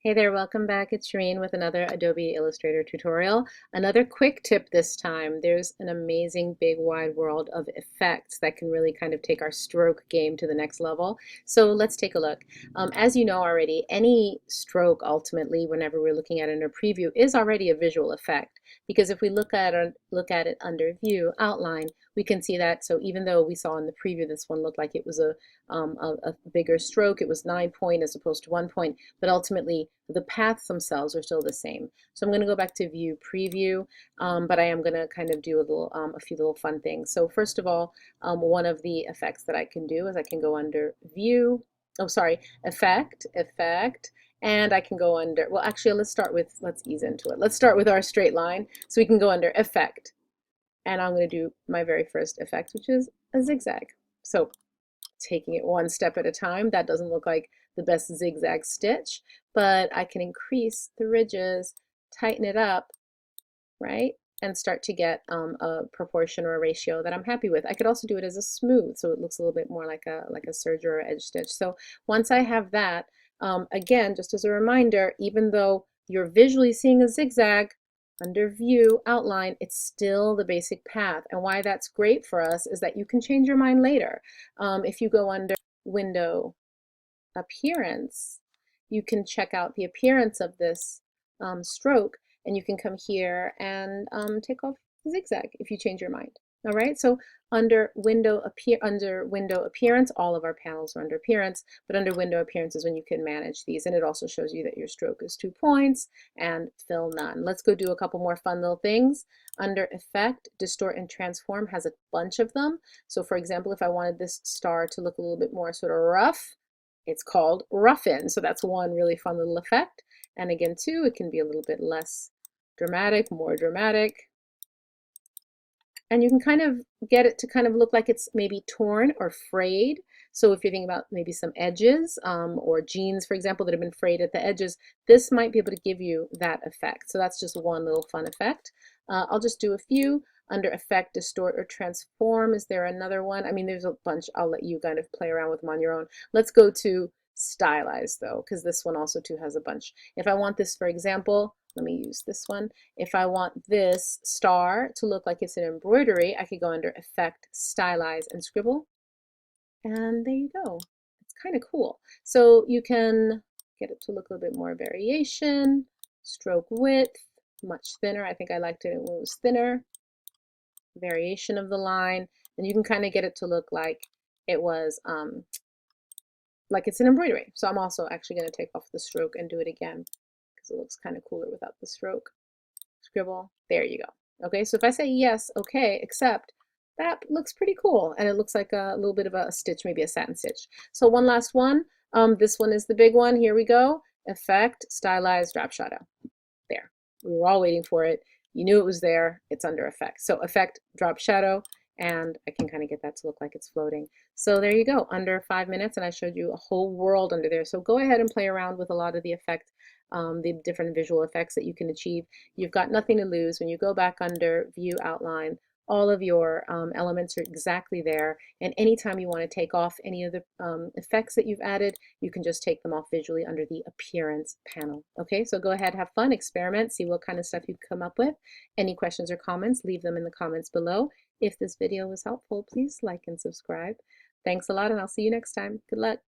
Hey there, welcome back. It's Shireen with another Adobe Illustrator tutorial. Another quick tip this time. There's an amazing big wide world of effects that can really kind of take our stroke game to the next level. So let's take a look. As you know already, any stroke ultimately, whenever we're looking at it in a preview, is already a visual effect. Because if we look at it under View, Outline, we can see that. So even though we saw in the preview this one looked like it was a bigger stroke, it was 9 point as opposed to 1 point, but ultimately the paths themselves are still the same. So I'm going to go back to View Preview, but I am going to kind of do a few little fun things. So first of all, one of the effects that I can do is I can go under View, Effect, and I can go under, well actually let's ease into it. Let's start with our straight line. So we can go under Effect, and I'm going to do my very first effect, which is a zigzag. So taking it one step at a time. That doesn't look like the best zigzag stitch, but I can increase the ridges, tighten it up, right? And start to get a proportion or a ratio that I'm happy with. I could also do it as a smooth, so it looks a little bit more like a serge or edge stitch. So once I have that, again, just as a reminder, even though you're visually seeing a zigzag, under View, Outline, it's still the basic path. And why that's great for us is that you can change your mind later. If you go under Window, Appearance, you can check out the appearance of this stroke, and you can come here and take off the zigzag if you change your mind. All right, so under Window Appearance, all of our panels are under Appearance, but under Window Appearance is when you can manage these, and it also shows you that your stroke is 2 points and fill none. Let's go do a couple more fun little things. Under Effect, Distort and Transform has a bunch of them. So for example, if I wanted this star to look a little bit more sort of rough, it's called Roughen. So that's one really fun little effect. And again, too, it can be a little bit less dramatic, more dramatic. And you can kind of get it to kind of look like it's maybe torn or frayed. So if you're thinking about maybe some edges or jeans, for example, that have been frayed at the edges, this might be able to give you that effect. So that's just one little fun effect. I'll just do a few. Under Effect, Distort, or Transform, is there another one? I mean, there's a bunch. I'll let you kind of play around with them on your own. Let's go to Stylize, though, because this one also, too, has a bunch. If I want this, for example, let me use this one. If I want this star to look like it's an embroidery, I could go under Effect, Stylize, and Scribble. And there you go. It's kind of cool. So you can get it to look a little bit more variation, stroke width, much thinner. I think I liked it when it was thinner. Variation of the line, and you can kind of get it to look like it was like it's an embroidery. So I'm also actually going to take off the stroke and do it again because it looks kind of cooler without the stroke. Scribble, there you go. Okay, so if I say yes, okay, accept, that looks pretty cool, and it looks like a little bit of a stitch, maybe a satin stitch. So one last one. This one is the big one. Here we go. Effect, Stylize, Drop Shadow. There. We were all waiting for it. You knew it was there. It's under Effect. So Effect, Drop Shadow, and I can kind of get that to look like it's floating. So there you go, under 5 minutes, and I showed you a whole world under there. So go ahead and play around with a lot of the the different visual effects that you can achieve. You've got nothing to lose. When you go back under View, Outline, all of your elements are exactly there, and anytime you want to take off any of the effects that you've added, you can just take them off visually under the Appearance panel. Okay, so go ahead, have fun, experiment, see what kind of stuff you come up with. Any questions or comments, leave them in the comments below. If this video was helpful, please like and subscribe. Thanks a lot, and I'll see you next time. Good luck.